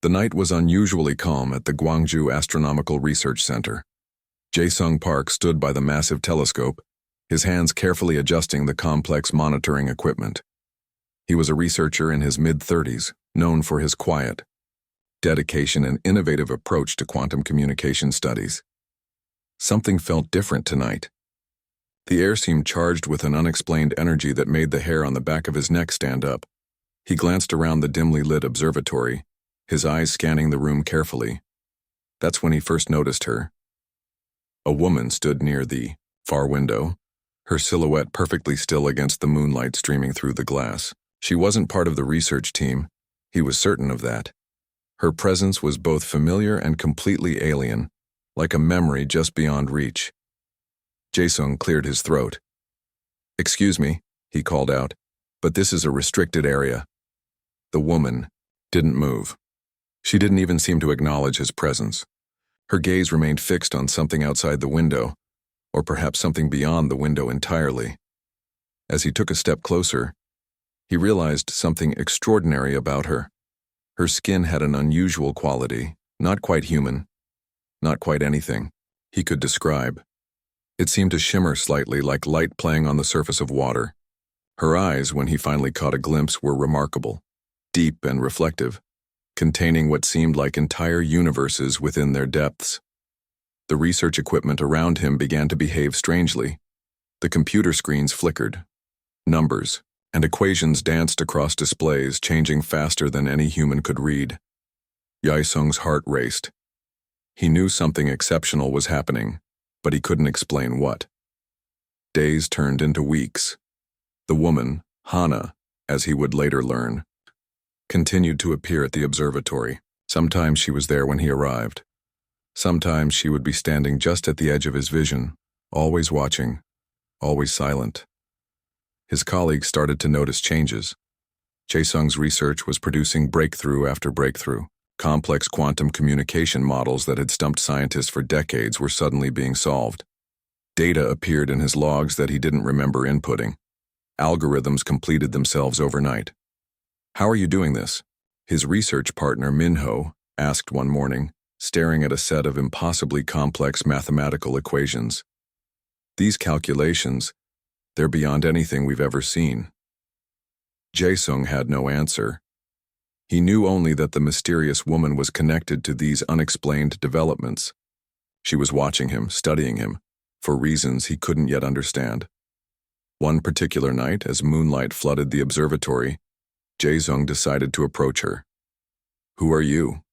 The night was unusually calm at the Gwangju Astronomical Research Center. Jae-sung Park stood by the massive telescope, his hands carefully adjusting the complex monitoring equipment. He was a researcher in his mid-30s, known for his quiet, dedication and innovative approach to quantum communication studies. Something felt different tonight. The air seemed charged with an unexplained energy that made the hair on the back of his neck stand up. He glanced around the dimly lit observatory, his eyes scanning the room carefully. That's when he first noticed her. A woman stood near the far window, her silhouette perfectly still against the moonlight streaming through the glass. She wasn't part of the research team. He was certain of that. Her presence was both familiar and completely alien, like a memory just beyond reach. Jae-sung cleared his throat. "Excuse me," he called out, "but this is a restricted area." The woman didn't move. She didn't even seem to acknowledge his presence. Her gaze remained fixed on something outside the window, or perhaps something beyond the window entirely. As he took a step closer, he realized something extraordinary about her. Her skin had an unusual quality, not quite human, not quite anything he could describe. It seemed to shimmer slightly like light playing on the surface of water. Her eyes, when he finally caught a glimpse, were remarkable, deep and reflective, containing what seemed like entire universes within their depths. The research equipment around him began to behave strangely. The computer screens flickered. Numbers and equations danced across displays, changing faster than any human could read. Jae-sung's heart raced. He knew something exceptional was happening, but he couldn't explain what. Days turned into weeks. The woman, Hana, as he would later learn, continued to appear at the observatory. Sometimes she was there when he arrived. Sometimes she would be standing just at the edge of his vision, always watching, always silent. His colleagues started to notice changes. Jae-sung's research was producing breakthrough after breakthrough. Complex quantum communication models that had stumped scientists for decades were suddenly being solved. Data appeared in his logs that he didn't remember inputting. Algorithms completed themselves overnight. "How are you doing this?" his research partner Minho asked one morning, staring at a set of impossibly complex mathematical equations. "These calculations, they're beyond anything we've ever seen." Jae-sung had no answer. He knew only that the mysterious woman was connected to these unexplained developments. She was watching him, studying him, for reasons he couldn't yet understand. One particular night, as moonlight flooded the observatory, Jae-sung decided to approach her. "Who are you?"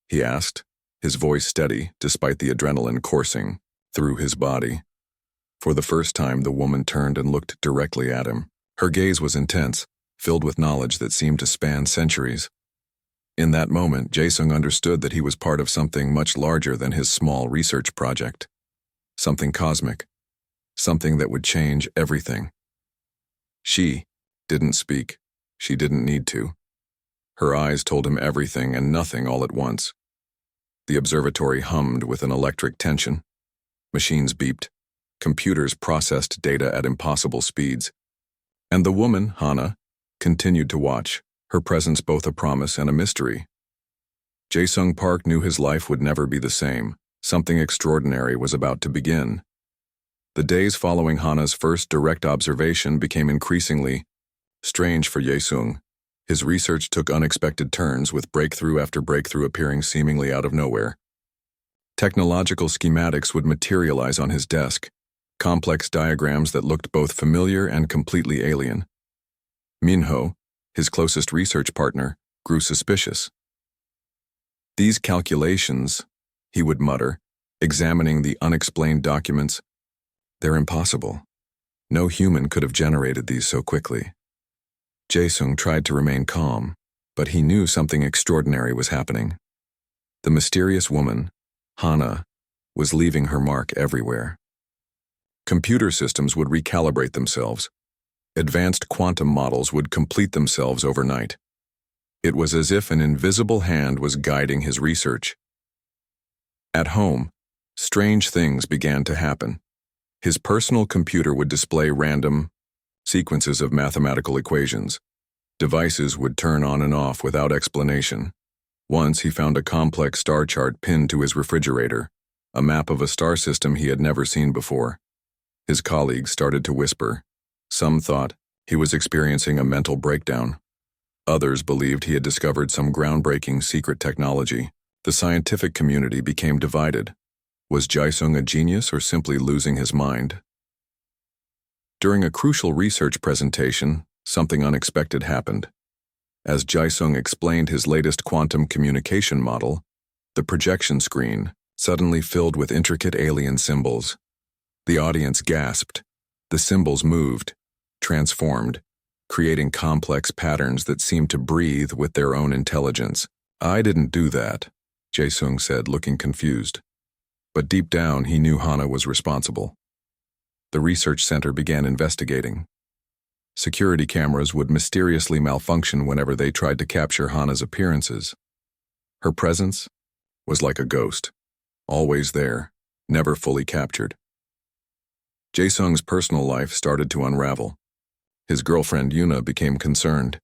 he asked, his voice steady despite the adrenaline coursing through his body. For the first time, the woman turned and looked directly at him. Her gaze was intense, filled with knowledge that seemed to span centuries. In that moment, Jae-sung understood that he was part of something much larger than his small research project. Something cosmic. Something that would change everything. She didn't speak. She didn't need to. Her eyes told him everything and nothing all at once. The observatory hummed with an electric tension. Machines beeped. Computers processed data at impossible speeds. And the woman, Hana, continued to watch, her presence both a promise and a mystery. Jae-sung Park knew his life would never be the same. Something extraordinary was about to begin. The days following Hana's first direct observation became increasingly strange for Jae-sung. His research took unexpected turns, with breakthrough after breakthrough appearing seemingly out of nowhere. Technological schematics would materialize on his desk, complex diagrams that looked both familiar and completely alien. Minho, his closest research partner, grew suspicious. "These calculations," he would mutter, examining the unexplained documents, "they're impossible. No human could have generated these so quickly." Jae-sung tried to remain calm, but he knew something extraordinary was happening. The mysterious woman, Hana, was leaving her mark everywhere. Computer systems would recalibrate themselves. Advanced quantum models would complete themselves overnight. It was as if an invisible hand was guiding his research. At home, strange things began to happen. His personal computer would display random sequences of mathematical equations. Devices would turn on and off without explanation. Once he found a complex star chart pinned to his refrigerator, a map of a star system he had never seen before. His colleagues started to whisper. Some thought he was experiencing a mental breakdown. Others believed he had discovered some groundbreaking secret technology. The scientific community became divided. Was Jae-sung a genius or simply losing his mind? During a crucial research presentation, something unexpected happened. As Jae-sung explained his latest quantum communication model, the projection screen suddenly filled with intricate alien symbols. The audience gasped. The symbols moved, transformed, creating complex patterns that seemed to breathe with their own intelligence. I didn't do that, Jae-sung said, looking confused. But deep down, he knew Hana was responsible. The research center began investigating. Security cameras would mysteriously malfunction whenever they tried to capture Hana's appearances. Her presence was like a ghost, always there, never fully captured. Jae-sung's personal life started to unravel. His girlfriend Yuna became concerned.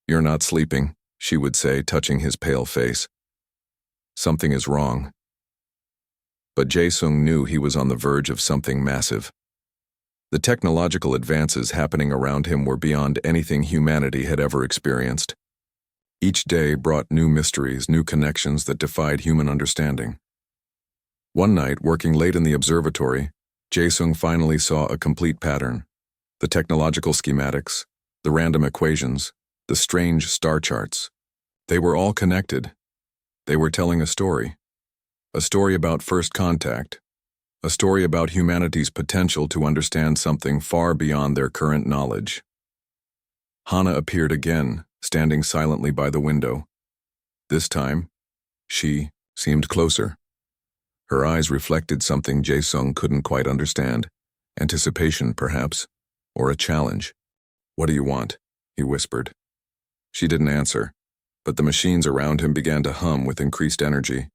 "You're not sleeping," she would say, touching his pale face. "Something is wrong." But Jae-sung knew he was on the verge of something massive. The technological advances happening around him were beyond anything humanity had ever experienced. Each day brought new mysteries, new connections that defied human understanding. One night, working late in the observatory, Jae-sung finally saw a complete pattern. The technological schematics, the random equations, the strange star charts. They were all connected. They were telling a story. A story about first contact. A story about humanity's potential to understand something far beyond their current knowledge. Hana appeared again, standing silently by the window. This time, she seemed closer. Her eyes reflected something Jae-sung couldn't quite understand. Anticipation, perhaps, or a challenge. "What do you want?" he whispered. She didn't answer, but the machines around him began to hum with increased energy.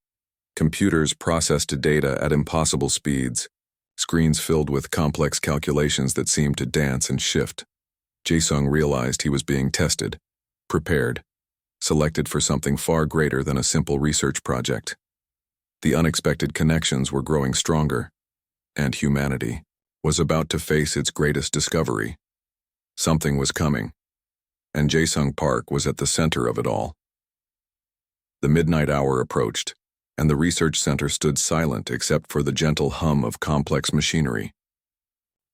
Computers processed data at impossible speeds, screens filled with complex calculations that seemed to dance and shift. Jae-sung realized he was being tested, prepared, selected for something far greater than a simple research project. The unexpected connections were growing stronger, and humanity was about to face its greatest discovery. Something was coming, and Jae-sung Park was at the center of it all. The midnight hour approached, and the research center stood silent except for the gentle hum of complex machinery.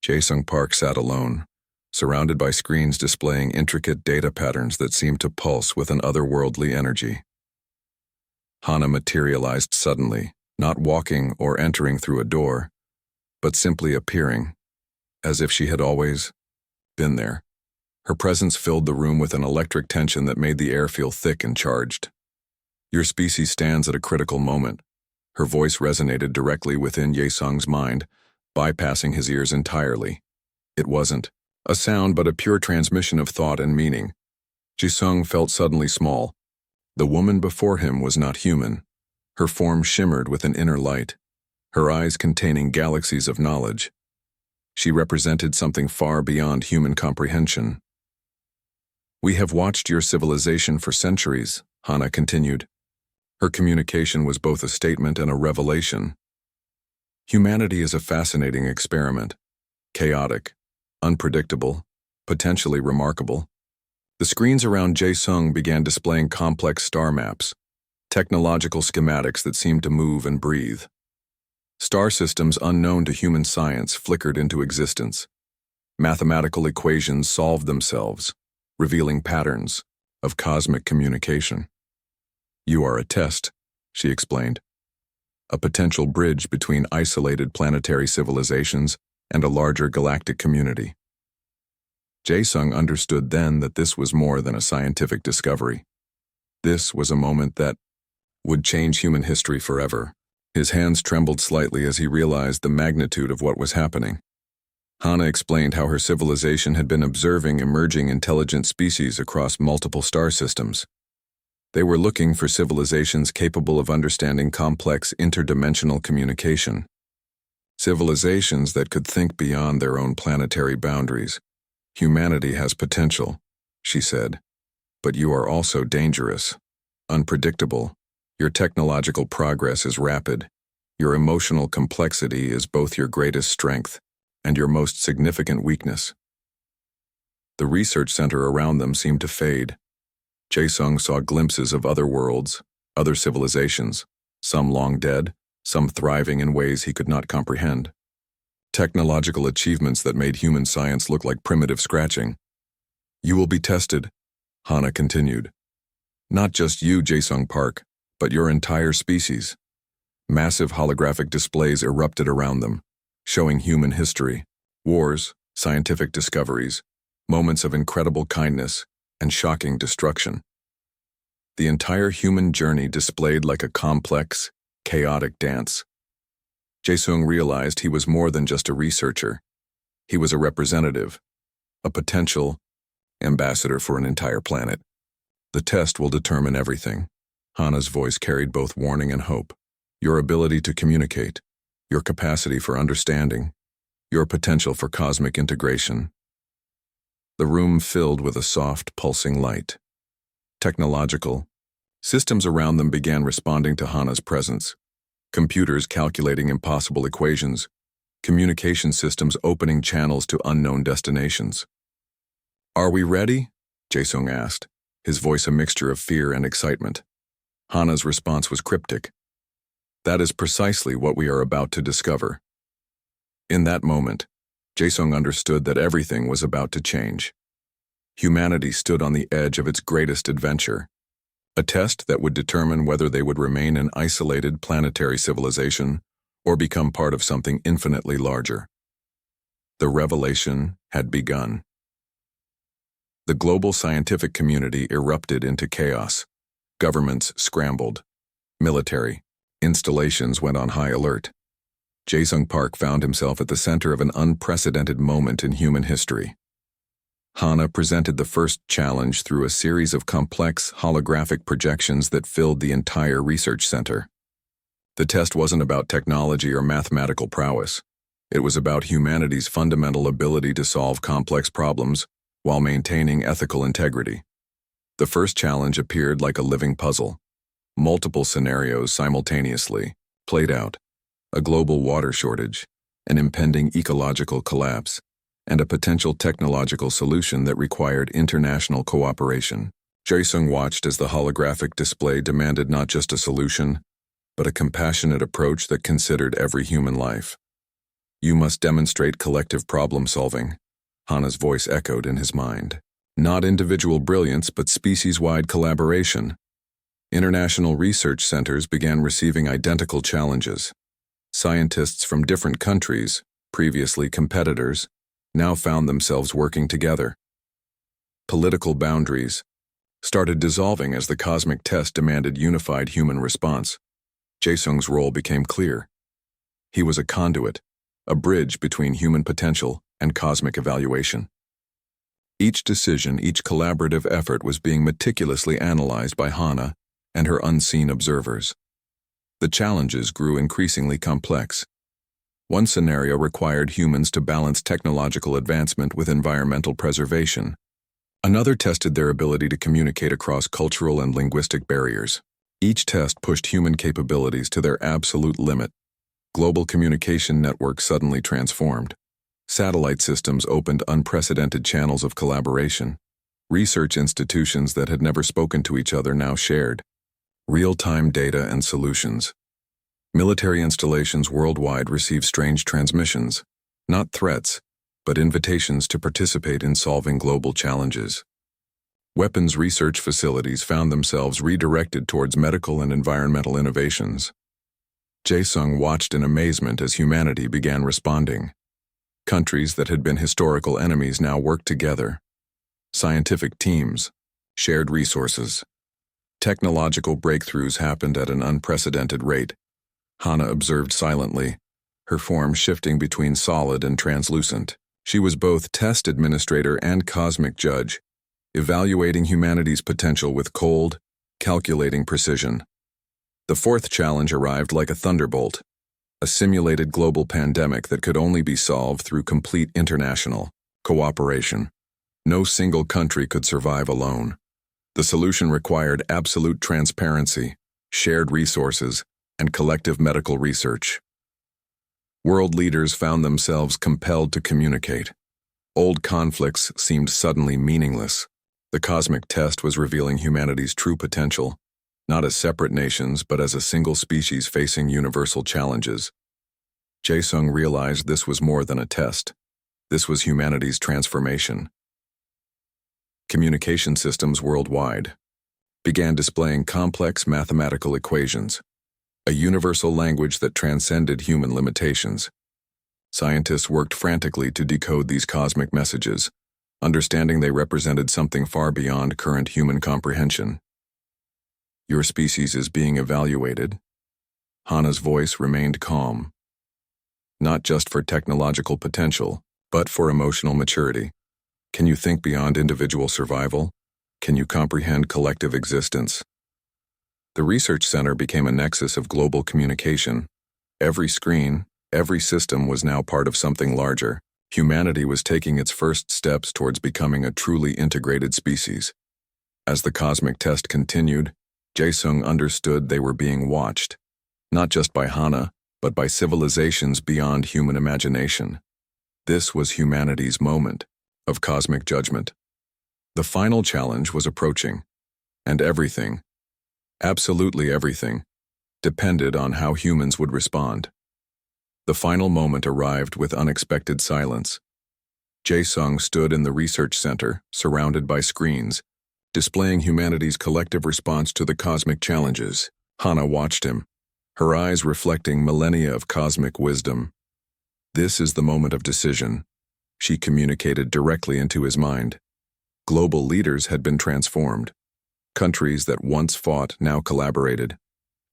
Jae-sung Park sat alone, surrounded by screens displaying intricate data patterns that seemed to pulse with an otherworldly energy. Hana materialized suddenly, not walking or entering through a door, but simply appearing, as if she had always been there. Her presence filled the room with an electric tension that made the air feel thick and charged. "Your species stands at a critical moment." Her voice resonated directly within Jae-sung's mind, bypassing his ears entirely. It wasn't a sound but a pure transmission of thought and meaning. Jae-sung felt suddenly small. The woman before him was not human. Her form shimmered with an inner light, her eyes containing galaxies of knowledge. She represented something far beyond human comprehension. "We have watched your civilization for centuries," Hana continued. Her communication was both a statement and a revelation. "Humanity is a fascinating experiment. Chaotic, unpredictable, potentially remarkable." The screens around Jae-sung began displaying complex star maps, technological schematics that seemed to move and breathe. Star systems unknown to human science flickered into existence. Mathematical equations solved themselves, revealing patterns of cosmic communication. "You are a test," she explained. "A potential bridge between isolated planetary civilizations and a larger galactic community." Jae-sung understood then that this was more than a scientific discovery. This was a moment that would change human history forever. His hands trembled slightly as he realized the magnitude of what was happening. Hana explained how her civilization had been observing emerging intelligent species across multiple star systems. They were looking for civilizations capable of understanding complex interdimensional communication. Civilizations that could think beyond their own planetary boundaries. "Humanity has potential," she said, "but you are also dangerous, unpredictable. Your technological progress is rapid. Your emotional complexity is both your greatest strength and your most significant weakness. The research center around them seemed to fade. Jae-sung saw glimpses of other worlds, other civilizations, some long dead, some thriving in ways he could not comprehend. Technological achievements that made human science look like primitive scratching. You will be tested, Hana continued. Not just you, Jae-sung Park, but your entire species. Massive holographic displays erupted around them, showing human history, wars, scientific discoveries, moments of incredible kindness, and shocking destruction. The entire human journey displayed like a complex, chaotic dance. Jae-sung realized he was more than just a researcher. He was a representative, a potential ambassador for an entire planet. The test will determine everything. Hana's voice carried both warning and hope. Your ability to communicate, your capacity for understanding, your potential for cosmic integration. The room filled with a soft, pulsing light. Technological. Systems around them began responding to Hana's presence. Computers calculating impossible equations, communication systems opening channels to unknown destinations. Are we ready? Jae-sung asked, his voice a mixture of fear and excitement. Hana's response was cryptic. That is precisely what we are about to discover. In that moment, Jae-sung understood that everything was about to change. Humanity stood on the edge of its greatest adventure. A test that would determine whether they would remain an isolated planetary civilization or become part of something infinitely larger. The revelation had begun. The global scientific community erupted into chaos. Governments scrambled. Military installations went on high alert. Jae-sung Park found himself at the center of an unprecedented moment in human history. Hana presented the first challenge through a series of complex holographic projections that filled the entire research center. The test wasn't about technology or mathematical prowess. It was about humanity's fundamental ability to solve complex problems while maintaining ethical integrity. The first challenge appeared like a living puzzle. Multiple scenarios simultaneously played out: a global water shortage, an impending ecological collapse, and a potential technological solution that required international cooperation. Jae-sung watched as the holographic display demanded not just a solution, but a compassionate approach that considered every human life. You must demonstrate collective problem-solving, Hana's voice echoed in his mind. Not individual brilliance, but species-wide collaboration. International research centers began receiving identical challenges. Scientists from different countries, previously competitors, now found themselves working together. Political boundaries started dissolving as the cosmic test demanded unified human response. Jae-sung's role became clear. He was a conduit, a bridge between human potential and cosmic evaluation. Each decision, each collaborative effort was being meticulously analyzed by Hana and her unseen observers. The challenges grew increasingly complex. One scenario required humans to balance technological advancement with environmental preservation. Another tested their ability to communicate across cultural and linguistic barriers. Each test pushed human capabilities to their absolute limit. Global communication networks suddenly transformed. Satellite systems opened unprecedented channels of collaboration. Research institutions that had never spoken to each other now shared real-time data and solutions. Military installations worldwide received strange transmissions, not threats, but invitations to participate in solving global challenges. Weapons research facilities found themselves redirected towards medical and environmental innovations. Jae-sung watched in amazement as humanity began responding. Countries that had been historical enemies now worked together. Scientific teams shared resources. Technological breakthroughs happened at an unprecedented rate. Hana observed silently, her form shifting between solid and translucent. She was both test administrator and cosmic judge, evaluating humanity's potential with cold, calculating precision. The fourth challenge arrived like a thunderbolt, a simulated global pandemic that could only be solved through complete international cooperation. No single country could survive alone. The solution required absolute transparency, shared resources, and collective medical research. World leaders found themselves compelled to communicate. Old conflicts seemed suddenly meaningless. The cosmic test was revealing humanity's true potential, not as separate nations, but as a single species facing universal challenges. Jae-sung realized this was more than a test. This was humanity's transformation. Communication systems worldwide began displaying complex mathematical equations, a universal language that transcended human limitations. Scientists worked frantically to decode these cosmic messages, understanding they represented something far beyond current human comprehension. "Your species is being evaluated." Hana's voice remained calm. "Not just for technological potential, but for emotional maturity. Can you think beyond individual survival? Can you comprehend collective existence?" The research center became a nexus of global communication. Every screen, every system was now part of something larger. Humanity was taking its first steps towards becoming a truly integrated species. As the cosmic test continued, Jae-sung understood they were being watched, not just by Hana, but by civilizations beyond human imagination. This was humanity's moment of cosmic judgment. The final challenge was approaching, and everything, absolutely everything, depended on how humans would respond. The final moment arrived with unexpected silence. Jae-sung stood in the research center, surrounded by screens, displaying humanity's collective response to the cosmic challenges. Hana watched him, her eyes reflecting millennia of cosmic wisdom. This is the moment of decision. She communicated directly into his mind. Global leaders had been transformed. Countries that once fought now collaborated.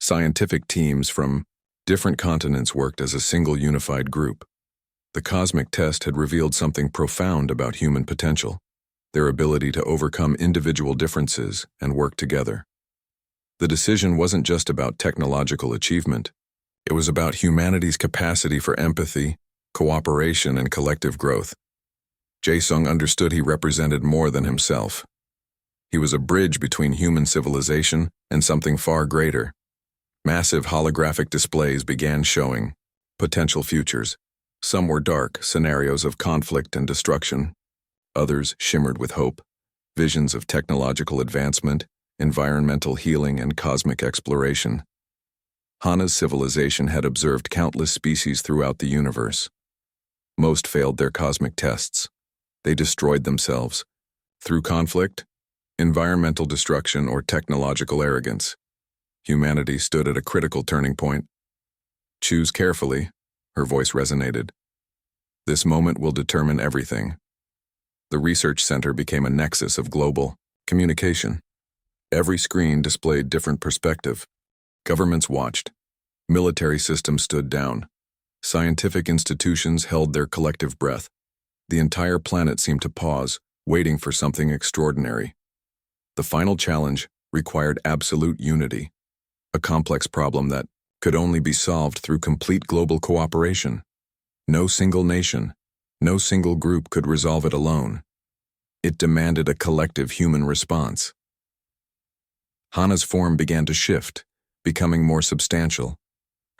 Scientific teams from different continents worked as a single unified group. The cosmic test had revealed something profound about human potential, their ability to overcome individual differences and work together. The decision wasn't just about technological achievement. It was about humanity's capacity for empathy, cooperation, and collective growth. Jae-sung understood he represented more than himself. He was a bridge between human civilization and something far greater. Massive holographic displays began showing potential futures. Some were dark, scenarios of conflict and destruction. Others shimmered with hope, visions of technological advancement, environmental healing, and cosmic exploration. Hana's civilization had observed countless species throughout the universe. Most failed their cosmic tests. They destroyed themselves through conflict, environmental destruction, or technological arrogance. Humanity stood at a critical turning point. "Choose carefully," her voice resonated. "This moment will determine everything." The research center became a nexus of global communication. Every screen displayed different perspective. Governments watched. Military systems stood down. Scientific institutions held their collective breath. The entire planet seemed to pause, waiting for something extraordinary. The final challenge required absolute unity, a complex problem that could only be solved through complete global cooperation. No single nation, no single group could resolve it alone. It demanded a collective human response. Hana's form began to shift, becoming more substantial.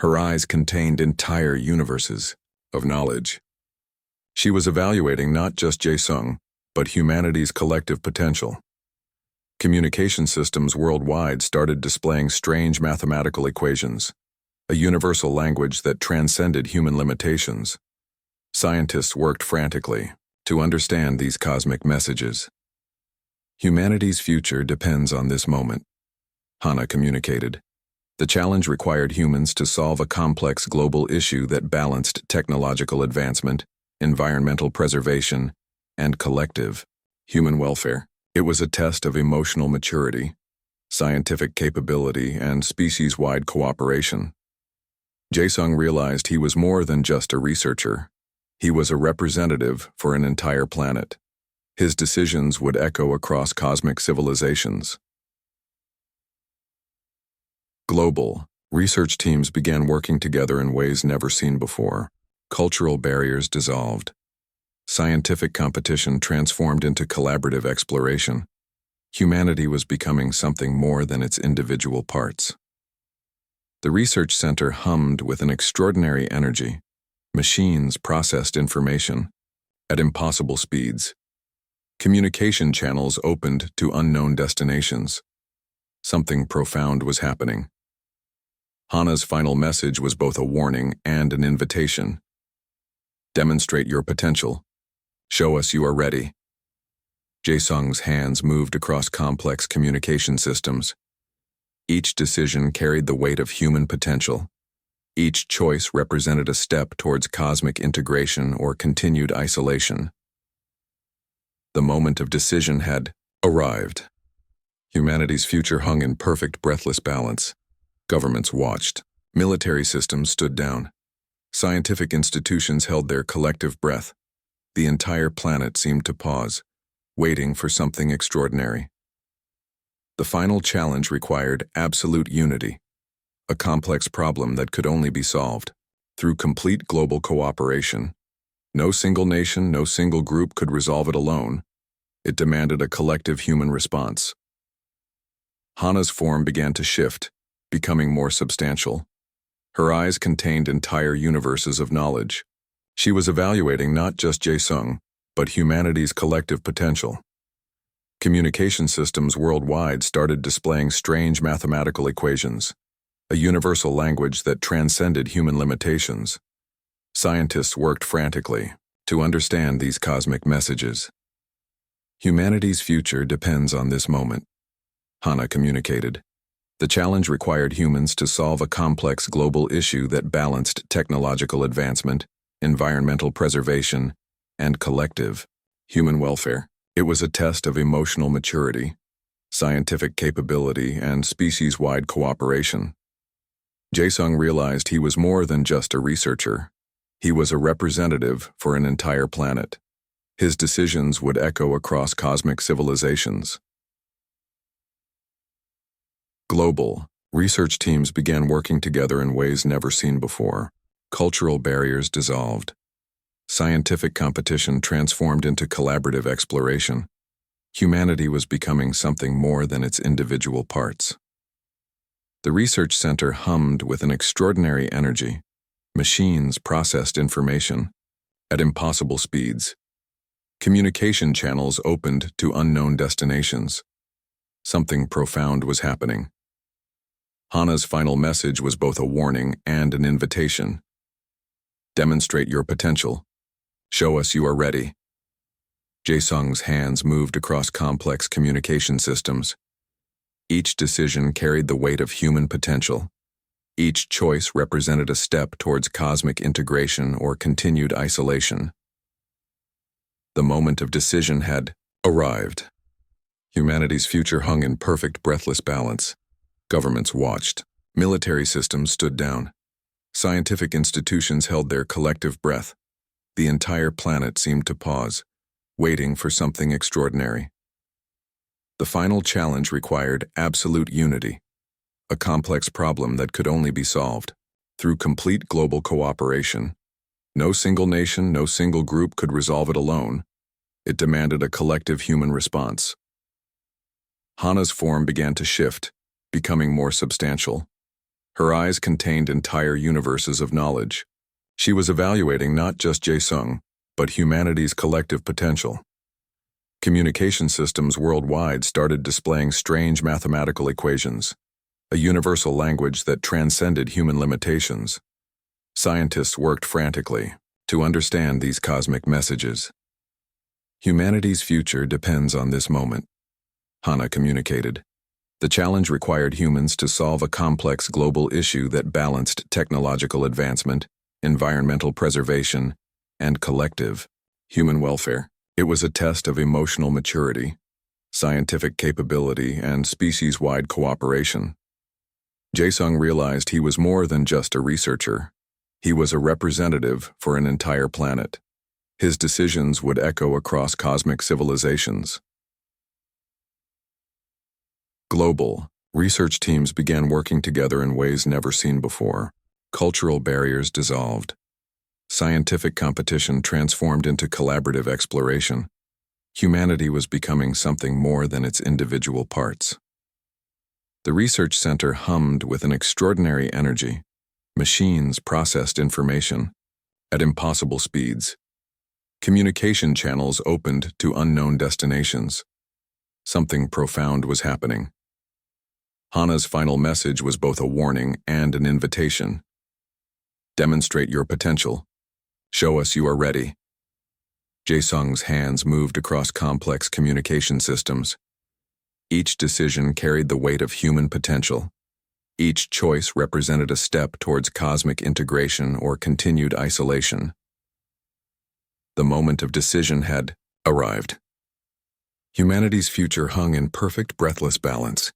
Her eyes contained entire universes of knowledge. She was evaluating not just Jae-sung, but humanity's collective potential. Communication systems worldwide started displaying strange mathematical equations, a universal language that transcended human limitations. Scientists worked frantically to understand these cosmic messages. "Humanity's future depends on this moment," Hana communicated. The challenge required humans to solve a complex global issue that balanced technological advancement, environmental preservation, and collective human welfare. It was a test of emotional maturity, scientific capability, and species-wide cooperation. Jae-sung realized he was more than just a researcher. He was a representative for an entire planet. His decisions would echo across cosmic civilizations. Global research teams began working together in ways never seen before. Cultural barriers dissolved. Scientific competition transformed into collaborative exploration. Humanity was becoming something more than its individual parts. The research center hummed with an extraordinary energy. Machines processed information at impossible speeds. Communication channels opened to unknown destinations. Something profound was happening. Hana's final message was both a warning and an invitation. Demonstrate your potential. Show us you are ready. Jae-sung's hands moved across complex communication systems. Each decision carried the weight of human potential. Each choice represented a step towards cosmic integration or continued isolation. The moment of decision had arrived. Humanity's future hung in perfect breathless balance. Governments watched. Military systems stood down. Scientific institutions held their collective breath. The entire planet seemed to pause, waiting for something extraordinary. The final challenge required absolute unity, a complex problem that could only be solved through complete global cooperation. No single nation, no single group could resolve it alone. It demanded a collective human response. Hana's form began to shift, becoming more substantial. Her eyes contained entire universes of knowledge. She was evaluating not just Jae-sung, but humanity's collective potential. Communication systems worldwide started displaying strange mathematical equations, a universal language that transcended human limitations. Scientists worked frantically to understand these cosmic messages. Humanity's future depends on this moment, Hana communicated. The challenge required humans to solve a complex global issue that balanced technological advancement, environmental preservation, and collective human welfare. It was a test of emotional maturity, scientific capability, and species-wide cooperation. Jae-sung realized he was more than just a researcher. He was a representative for an entire planet. His decisions would echo across cosmic civilizations. Global research teams began working together in ways never seen before. Cultural barriers dissolved. Scientific competition transformed into collaborative exploration. Humanity was becoming something more than its individual parts. The research center hummed with an extraordinary energy. Machines processed information at impossible speeds. Communication channels opened to unknown destinations. Something profound was happening. Hana's final message was both a warning and an invitation. Demonstrate your potential. Show us you are ready. Jae-sung's hands moved across complex communication systems. Each decision carried the weight of human potential. Each choice represented a step towards cosmic integration or continued isolation. The moment of decision had arrived. Humanity's future hung in perfect breathless balance. Governments watched. Military systems stood down. Scientific institutions held their collective breath. The entire planet seemed to pause, waiting for something extraordinary. The final challenge required absolute unity, a complex problem that could only be solved through complete global cooperation. No single nation, no single group could resolve it alone. It demanded a collective human response. Hana's form began to shift, becoming more substantial. Her eyes contained entire universes of knowledge. She was evaluating not just Jae-sung, but humanity's collective potential. Communication systems worldwide started displaying strange mathematical equations, a universal language that transcended human limitations. Scientists worked frantically to understand these cosmic messages. Humanity's future depends on this moment, Hana communicated. The challenge required humans to solve a complex global issue that balanced technological advancement, environmental preservation, and collective human welfare. It was a test of emotional maturity, scientific capability, and species-wide cooperation. Jae-sung realized he was more than just a researcher. He was a representative for an entire planet. His decisions would echo across cosmic civilizations. Global research teams began working together in ways never seen before. Cultural barriers dissolved. Scientific competition transformed into collaborative exploration. Humanity was becoming something more than its individual parts. The research center hummed with an extraordinary energy. Machines processed information at impossible speeds. Communication channels opened to unknown destinations. Something profound was happening. Hana's final message was both a warning and an invitation. Demonstrate your potential. Show us you are ready. Jae-sung's hands moved across complex communication systems. Each decision carried the weight of human potential. Each choice represented a step towards cosmic integration or continued isolation. The moment of decision had arrived. Humanity's future hung in perfect breathless balance.